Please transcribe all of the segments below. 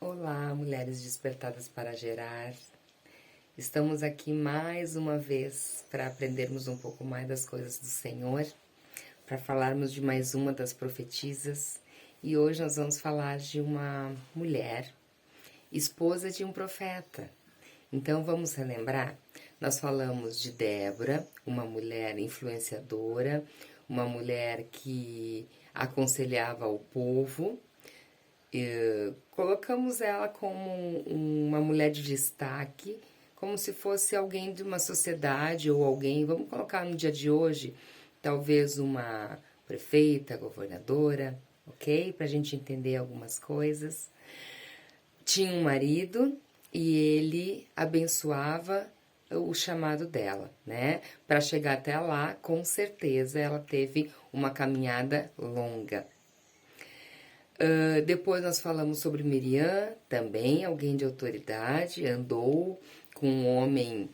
Olá, mulheres despertadas para gerar. Estamos aqui mais uma vez para aprendermos um pouco mais das coisas do Senhor, para falarmos de mais uma das profetisas. E hoje nós vamos falar de uma mulher, esposa de um profeta. Então vamos relembrar? Nós falamos de Débora, uma mulher influenciadora, uma mulher que aconselhava o povo. Colocamos ela como uma mulher de destaque, como se fosse alguém de uma sociedade ou alguém, vamos colocar no dia de hoje, talvez uma prefeita, governadora, ok? Para a gente entender algumas coisas. Tinha um marido e ele abençoava o chamado dela, né? Para chegar até lá, com certeza ela teve uma caminhada longa. Depois nós falamos sobre Miriam, também alguém de autoridade, andou com um homem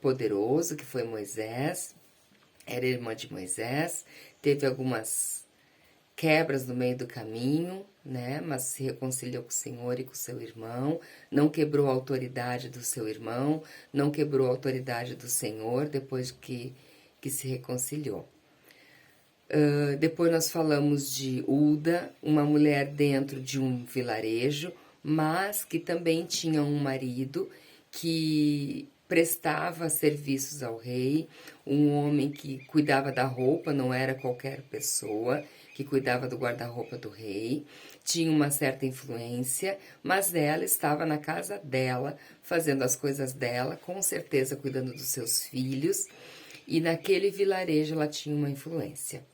poderoso que foi Moisés, era irmã de Moisés, teve algumas quebras no meio do caminho, né? Mas se reconciliou com o Senhor e com seu irmão, não quebrou a autoridade do seu irmão, não quebrou a autoridade do Senhor depois que se reconciliou. Depois nós falamos de Uda, uma mulher dentro de um vilarejo, mas que também tinha um marido que prestava serviços ao rei, um homem que cuidava da roupa, não era qualquer pessoa, que cuidava do guarda-roupa do rei, tinha uma certa influência, mas ela estava na casa dela, fazendo as coisas dela, com certeza cuidando dos seus filhos, e naquele vilarejo ela tinha uma influência.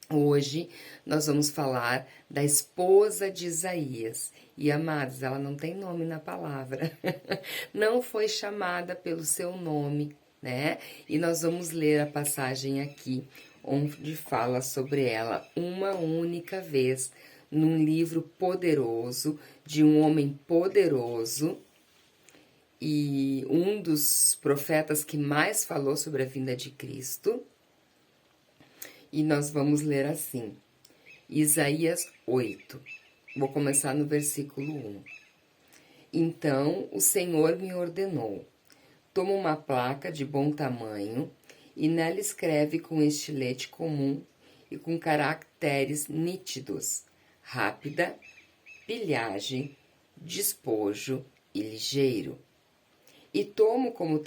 Hoje nós vamos falar da esposa de Isaías. E amados, ela não tem nome na palavra, não foi chamada pelo seu nome, né? E nós vamos ler a passagem aqui, onde fala sobre ela uma única vez, num livro poderoso, de um homem poderoso, e um dos profetas que mais falou sobre a vinda de Cristo. E nós vamos ler assim, Isaías 8. Vou começar no versículo 1. Então o Senhor me ordenou, toma uma placa de bom tamanho e nela escreve com estilete comum e com caracteres nítidos, rápida, pilhagem, despojo e ligeiro. E toma como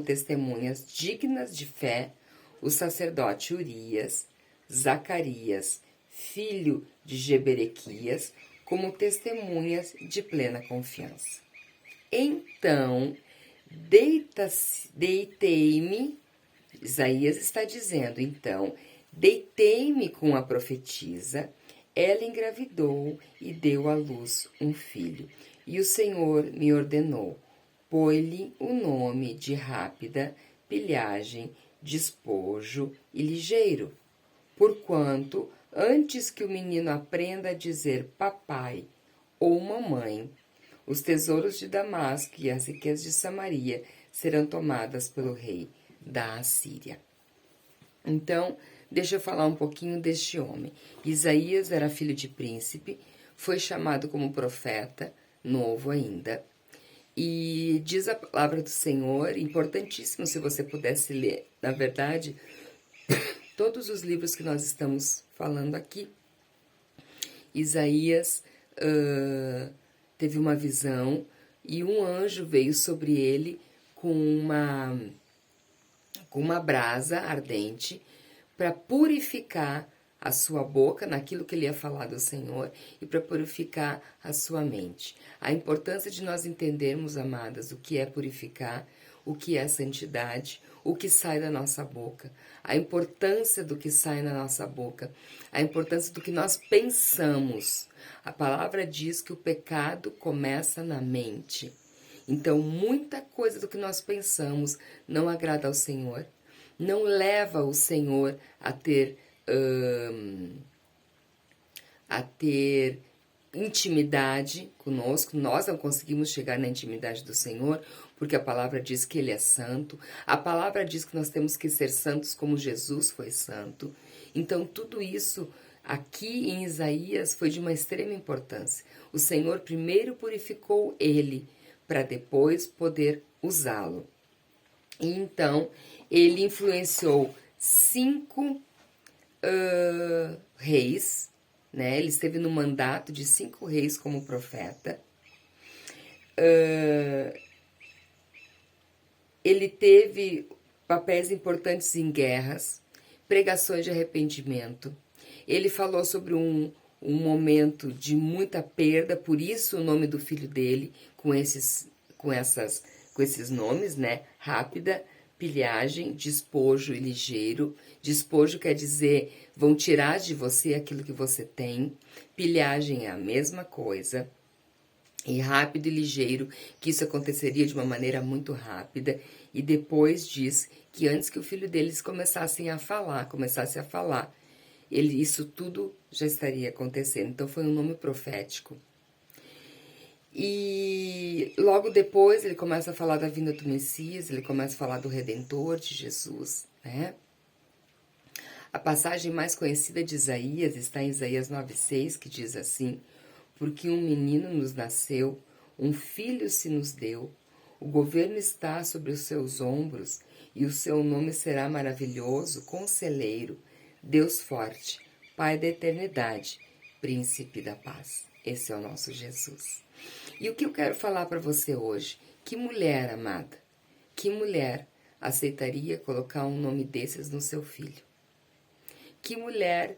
testemunhas dignas de fé o sacerdote Urias, Zacarias, filho de Jeberequias, como testemunhas de plena confiança. Então, deitei-me, Isaías está dizendo, então, deitei-me com a profetisa, ela engravidou e deu à luz um filho. E o Senhor me ordenou, põe-lhe o nome de rápida, pilhagem, despojo e ligeiro, porquanto, antes que o menino aprenda a dizer papai ou mamãe, os tesouros de Damasco e as riquezas de Samaria serão tomadas pelo rei da Assíria. Então, deixa eu falar um pouquinho deste homem. Isaías era filho de príncipe, foi chamado como profeta, novo ainda, e diz a palavra do Senhor, importantíssimo se você pudesse ler, na verdade, todos os livros que nós estamos falando aqui. Isaías teve uma visão e um anjo veio sobre ele com uma brasa ardente para purificar a sua boca naquilo que ele ia falar do Senhor e para purificar a sua mente. A importância de nós entendermos, amadas, o que é purificar, o que é santidade, o que sai da nossa boca, a importância do que sai na nossa boca, a importância do que nós pensamos. A palavra diz que o pecado começa na mente. Então, muita coisa do que nós pensamos não agrada ao Senhor, não leva o Senhor a ter intimidade conosco. Nós não conseguimos chegar na intimidade do Senhor, porque a palavra diz que Ele é santo. A palavra diz que nós temos que ser santos como Jesus foi santo. Então, tudo isso Aqui em Isaías foi de uma extrema importância. O Senhor primeiro purificou ele, para depois poder usá-lo. E então, ele influenciou 5 reis, né? Ele esteve no mandato de 5 reis como profeta. Ele teve papéis importantes em guerras, pregações de arrependimento. Ele falou sobre um momento de muita perda, por isso o nome do filho dele, com esses nomes, né? Rápida, pilhagem, despojo e ligeiro. Despojo quer dizer, vão tirar de você aquilo que você tem. Pilhagem é a mesma coisa. E rápido e ligeiro, que isso aconteceria de uma maneira muito rápida. E depois diz que antes que o filho deles começasse a falar, isso tudo já estaria acontecendo. Então foi um nome profético. E logo depois ele começa a falar da vinda do Messias, ele começa a falar do Redentor, de Jesus, né? A passagem mais conhecida de Isaías está em Isaías 9,6, que diz assim: porque um menino nos nasceu, um filho se nos deu, o governo está sobre os seus ombros, e o seu nome será maravilhoso, conselheiro, Deus forte, Pai da eternidade, príncipe da paz. Esse é o nosso Jesus. E o que eu quero falar para você hoje? Que mulher, amada, que mulher aceitaria colocar um nome desses no seu filho? Que mulher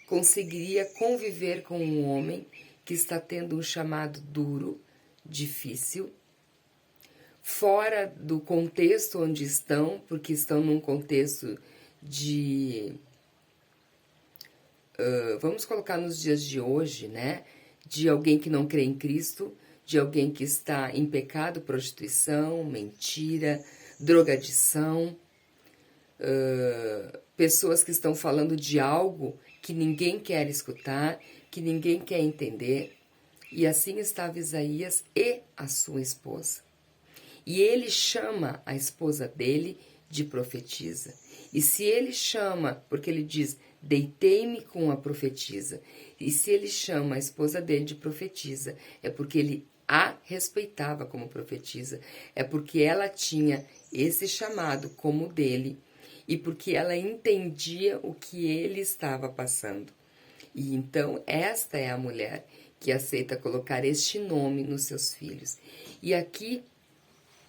conseguiria conviver com um homem que está tendo um chamado duro, difícil, fora do contexto onde estão, porque estão num contexto de... vamos colocar nos dias de hoje, né? De alguém que não crê em Cristo, de alguém que está em pecado, prostituição, mentira, drogadição, pessoas que estão falando de algo que ninguém quer escutar, que ninguém quer entender. E assim estava Isaías e a sua esposa. E ele chama a esposa dele de profetisa. E se ele chama, porque ele diz, deitei-me com a profetisa. E se ele chama a esposa dele de profetisa, é porque ele a respeitava como profetisa. É porque ela tinha esse chamado como dele. E porque ela entendia o que ele estava passando. E então esta é a mulher que aceita colocar este nome nos seus filhos. E aqui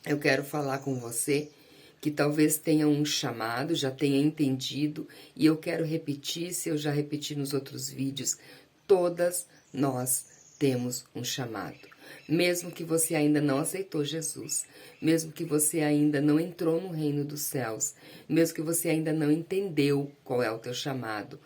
eu quero falar com você que talvez tenha um chamado, já tenha entendido, e eu quero repetir, se eu já repeti nos outros vídeos, todas nós temos um chamado. Mesmo que você ainda não aceitou Jesus, mesmo que você ainda não entrou no reino dos céus, mesmo que você ainda não entendeu qual é o teu chamado,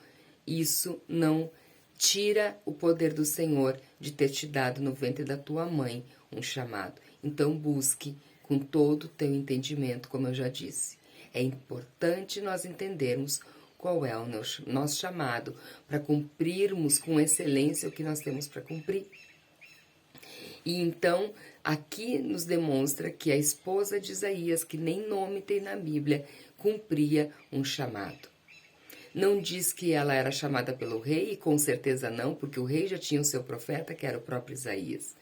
isso não tira o poder do Senhor de ter te dado no ventre da tua mãe um chamado. Então busque com todo o teu entendimento, como eu já disse. É importante nós entendermos qual é o nosso chamado para cumprirmos com excelência o que nós temos para cumprir. E então, aqui nos demonstra que a esposa de Isaías, que nem nome tem na Bíblia, cumpria um chamado. Não diz que ela era chamada pelo rei, e com certeza não, porque o rei já tinha o seu profeta, que era o próprio Isaías.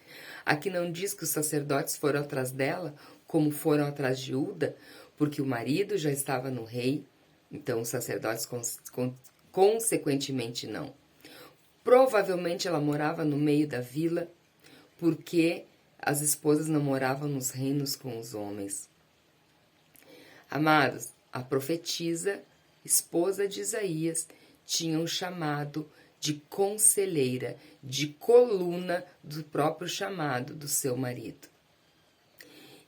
Aqui não diz que os sacerdotes foram atrás dela, como foram atrás de Uda, porque o marido já estava no rei, então os sacerdotes consequentemente não. Provavelmente ela morava no meio da vila, porque as esposas não moravam nos reinos com os homens. Amados, a profetisa, esposa de Isaías, tinha um chamado de conselheira, de coluna do próprio chamado do seu marido.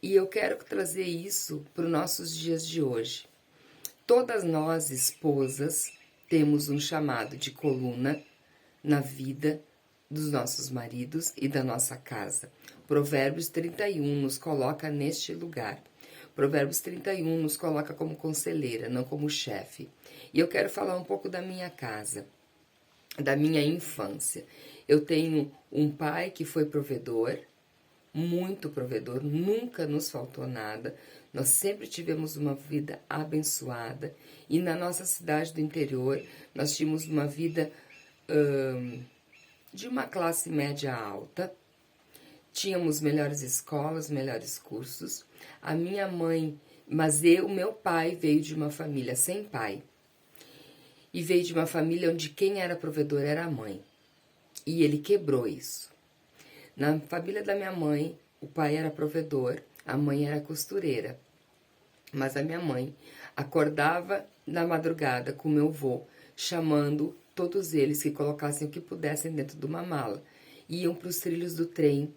E eu quero trazer isso para os nossos dias de hoje. Todas nós, esposas, temos um chamado de coluna na vida dos nossos maridos e da nossa casa. Provérbios 31 nos coloca neste lugar. Provérbios 31 nos coloca como conselheira, não como chefe. E eu quero falar um pouco da minha casa, da minha infância. Eu tenho um pai que foi provedor, muito provedor, nunca nos faltou nada. Nós sempre tivemos uma vida abençoada. E na nossa cidade do interior, nós tínhamos uma vida de uma classe média alta. Tínhamos melhores escolas, melhores cursos. A minha mãe, o meu pai veio de uma família sem pai. E veio de uma família onde quem era provedor era a mãe. E ele quebrou isso. Na família da minha mãe, o pai era provedor, a mãe era costureira. Mas a minha mãe acordava na madrugada com meu avô, chamando todos eles que colocassem o que pudessem dentro de uma mala. Iam para os trilhos do trem,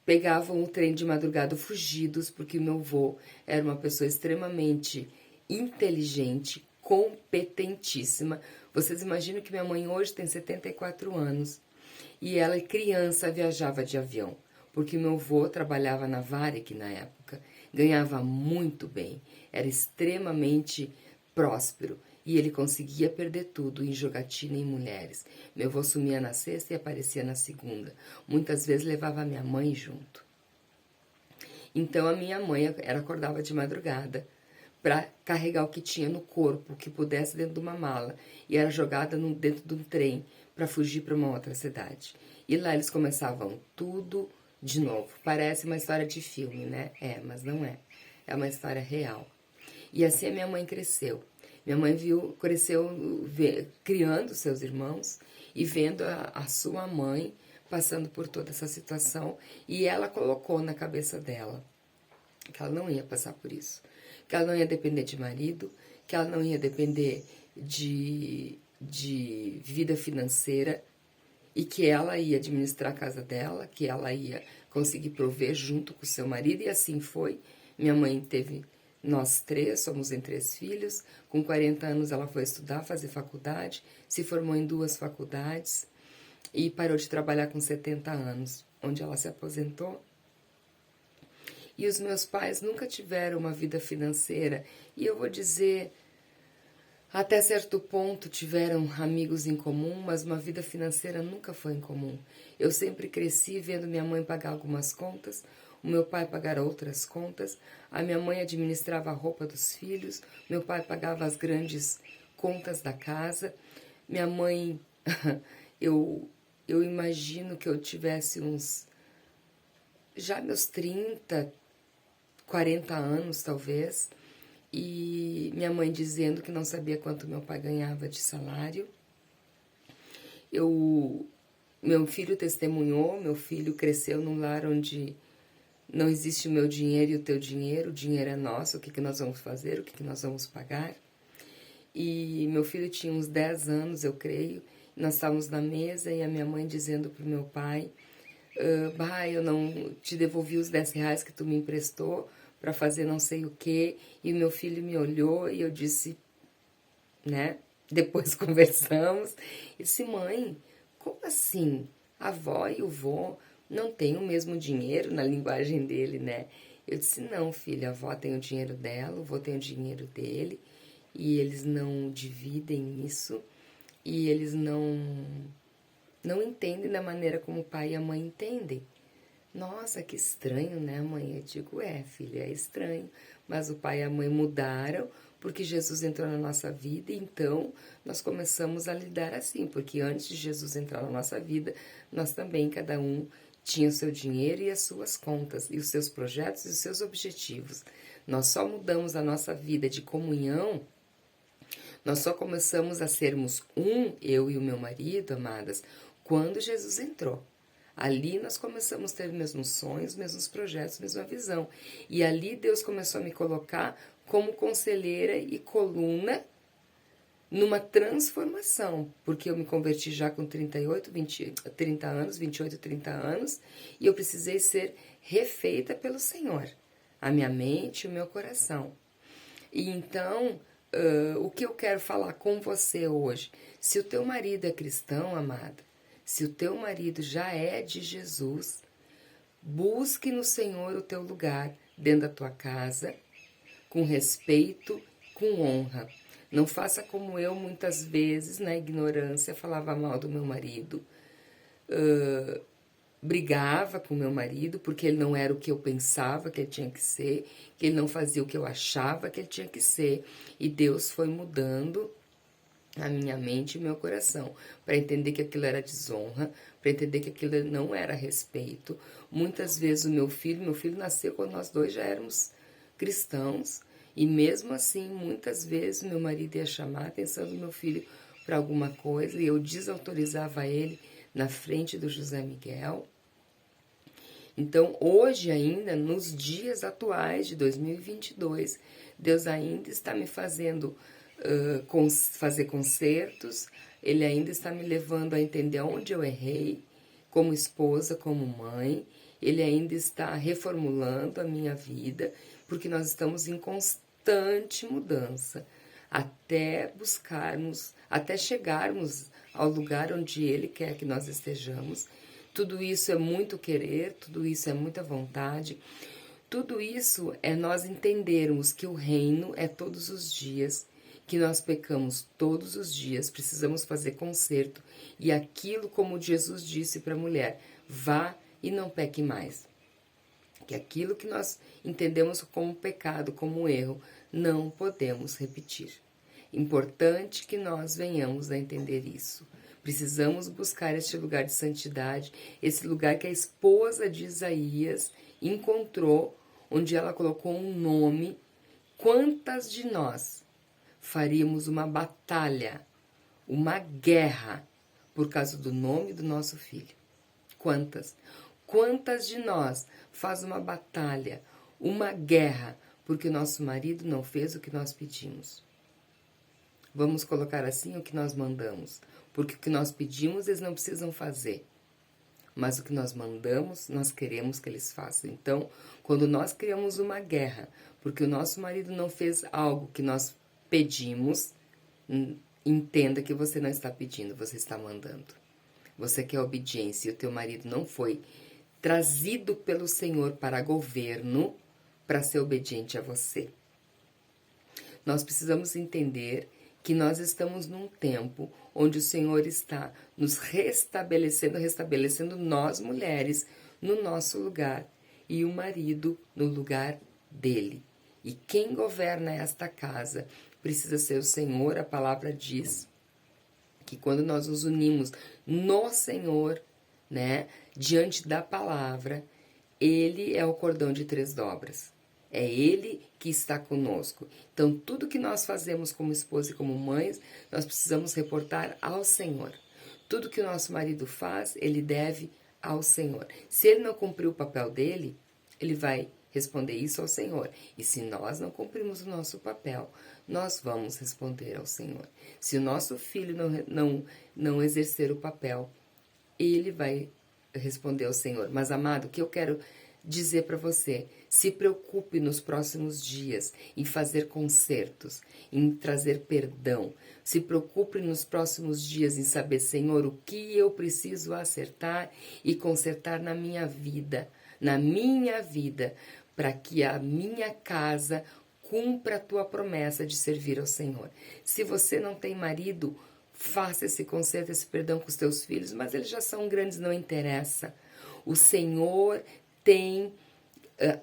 pegavam o trem de madrugada fugidos, porque o meu avô era uma pessoa extremamente inteligente, competentíssima. Vocês imaginam que minha mãe hoje tem 74 anos e ela, criança, viajava de avião, porque meu avô trabalhava na Varig na época, ganhava muito bem, era extremamente próspero e ele conseguia perder tudo em jogatina em mulheres. Meu avô sumia na sexta e aparecia na segunda. Muitas vezes levava a minha mãe junto. Então a minha mãe acordava de madrugada para carregar o que tinha no corpo, o que pudesse dentro de uma mala, e era jogada dentro de um trem para fugir para uma outra cidade. E lá eles começavam tudo de novo. Parece uma história de filme, né? Mas não é. É uma história real. E assim a minha mãe cresceu. Minha mãe cresceu criando seus irmãos e vendo a sua mãe passando por toda essa situação, e ela colocou na cabeça dela que ela não ia passar por isso, que ela não ia depender de marido, que ela não ia depender de vida financeira, e que ela ia administrar a casa dela, que ela ia conseguir prover junto com o seu marido, e assim foi. Minha mãe teve nós três, somos em 3 filhos. Com 40 anos ela foi estudar, fazer faculdade, se formou em 2 faculdades e parou de trabalhar com 70 anos, onde ela se aposentou. E os meus pais nunca tiveram uma vida financeira, e eu vou dizer, até certo ponto tiveram amigos em comum, mas uma vida financeira nunca foi em comum. Eu sempre cresci vendo minha mãe pagar algumas contas, o meu pai pagar outras contas, a minha mãe administrava a roupa dos filhos, meu pai pagava as grandes contas da casa. Minha mãe, eu imagino que eu tivesse já meus 30, 40 anos talvez, e minha mãe dizendo que não sabia quanto meu pai ganhava de salário. Meu filho testemunhou, meu filho cresceu num lar onde não existe o meu dinheiro e o teu dinheiro, o dinheiro é nosso, o que nós vamos fazer, o que nós vamos pagar. E meu filho tinha uns 10 anos, eu creio, nós estávamos na mesa e a minha mãe dizendo para o meu pai, eu não te devolvi os 10 reais que tu me emprestou para fazer não sei o quê. E o meu filho me olhou e eu disse, né, depois conversamos, e disse, mãe, como assim? A avó e o vô não têm o mesmo dinheiro, na linguagem dele, né? Eu disse, não, filha, a avó tem o dinheiro dela, o vô tem o dinheiro dele, e eles não dividem isso, e eles não entendem da maneira como o pai e a mãe entendem. Nossa, que estranho, né, mãe? Eu digo, filha, é estranho, mas o pai e a mãe mudaram porque Jesus entrou na nossa vida, e então nós começamos a lidar assim, porque antes de Jesus entrar na nossa vida, nós também, cada um tinha o seu dinheiro e as suas contas, e os seus projetos e os seus objetivos. Nós só mudamos a nossa vida de comunhão, nós só começamos a sermos eu e o meu marido, amadas, quando Jesus entrou. Ali nós começamos a ter os mesmos sonhos, mesmos projetos, mesma visão. E ali Deus começou a me colocar como conselheira e coluna numa transformação, porque eu me converti já com 30 anos, 28, 30 anos, e eu precisei ser refeita pelo Senhor, a minha mente e o meu coração. E então, o que eu quero falar com você hoje? Se o teu marido é cristão, amada, se o teu marido já é de Jesus, busque no Senhor o teu lugar dentro da tua casa, com respeito, com honra. Não faça como eu, muitas vezes, na ignorância, falava mal do meu marido, brigava com meu marido porque ele não era o que eu pensava que ele tinha que ser, que ele não fazia o que eu achava que ele tinha que ser. E Deus foi mudando a minha mente e o meu coração, para entender que aquilo era desonra, para entender que aquilo não era respeito. Muitas vezes meu filho nasceu quando nós dois já éramos cristãos, e mesmo assim, muitas vezes meu marido ia chamar a atenção do meu filho para alguma coisa e eu desautorizava ele na frente do José Miguel. Então, hoje ainda, nos dias atuais de 2022, Deus ainda está me fazendo fazer concertos, Ele ainda está me levando a entender onde eu errei, como esposa, como mãe, Ele ainda está reformulando a minha vida, porque nós estamos em constante mudança, até buscarmos, até chegarmos ao lugar onde Ele quer que nós estejamos. Tudo isso é muito querer, tudo isso é muita vontade, tudo isso é nós entendermos que o reino é todos os dias, que nós pecamos todos os dias, precisamos fazer conserto. E aquilo, como Jesus disse para a mulher, vá e não peque mais. Que aquilo que nós entendemos como pecado, como erro, não podemos repetir. Importante que nós venhamos a entender isso. Precisamos buscar este lugar de santidade, esse lugar que a esposa de Isaías encontrou, onde ela colocou um nome. Quantas de nós faríamos uma batalha, uma guerra, por causa do nome do nosso filho? Quantas? Quantas de nós faz uma batalha, uma guerra, porque o nosso marido não fez o que nós pedimos? Vamos colocar assim o que nós mandamos, porque o que nós pedimos eles não precisam fazer, mas o que nós mandamos, nós queremos que eles façam. Então, quando nós criamos uma guerra, porque o nosso marido não fez algo que nós pedimos, entenda que você não está pedindo, você está mandando. Você quer obediência e o teu marido não foi trazido pelo Senhor para governo para ser obediente a você. Nós precisamos entender que nós estamos num tempo onde o Senhor está nos restabelecendo nós mulheres no nosso lugar e o marido no lugar dele. E quem governa esta casa precisa ser o Senhor. A palavra diz que quando nós nos unimos no Senhor, né, diante da palavra, Ele é o cordão de 3 dobras. É Ele que está conosco. Então, tudo que nós fazemos como esposa e como mães, nós precisamos reportar ao Senhor. Tudo que o nosso marido faz, ele deve ao Senhor. Se ele não cumprir o papel dele, ele vai responder isso ao Senhor. E se nós não cumprimos o nosso papel, nós vamos responder ao Senhor. Se o nosso filho não exercer o papel, ele vai responder ao Senhor. Mas, amado, o que eu quero dizer para você, se preocupe nos próximos dias em fazer consertos, em trazer perdão. Se preocupe nos próximos dias em saber, Senhor, o que eu preciso acertar e consertar na minha vida, para que a minha casa cumpra a tua promessa de servir ao Senhor. Se você não tem marido, faça esse conserto, esse perdão com os teus filhos, mas eles já são grandes, não interessa. O Senhor tem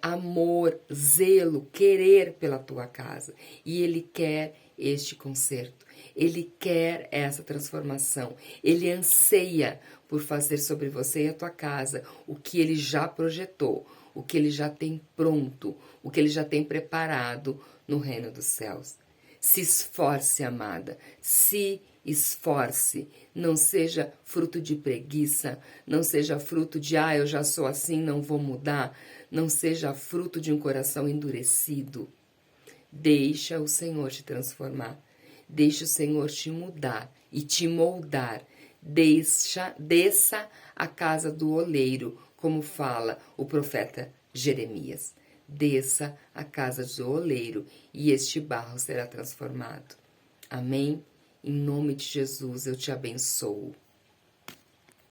amor, zelo, querer pela tua casa. E Ele quer este conserto. Ele quer essa transformação. Ele anseia por fazer sobre você e a tua casa o que Ele já projetou, o que Ele já tem pronto, o que Ele já tem preparado no reino dos céus. Se esforce, amada, se esforce, não seja fruto de preguiça, não seja fruto de, eu já sou assim, não vou mudar, não seja fruto de um coração endurecido. Deixa o Senhor te transformar, deixa o Senhor te mudar e te moldar, desça a casa do oleiro, como fala o profeta Jeremias. Desça a casa do oleiro e este barro será transformado. Amém? Em nome de Jesus, eu te abençoo.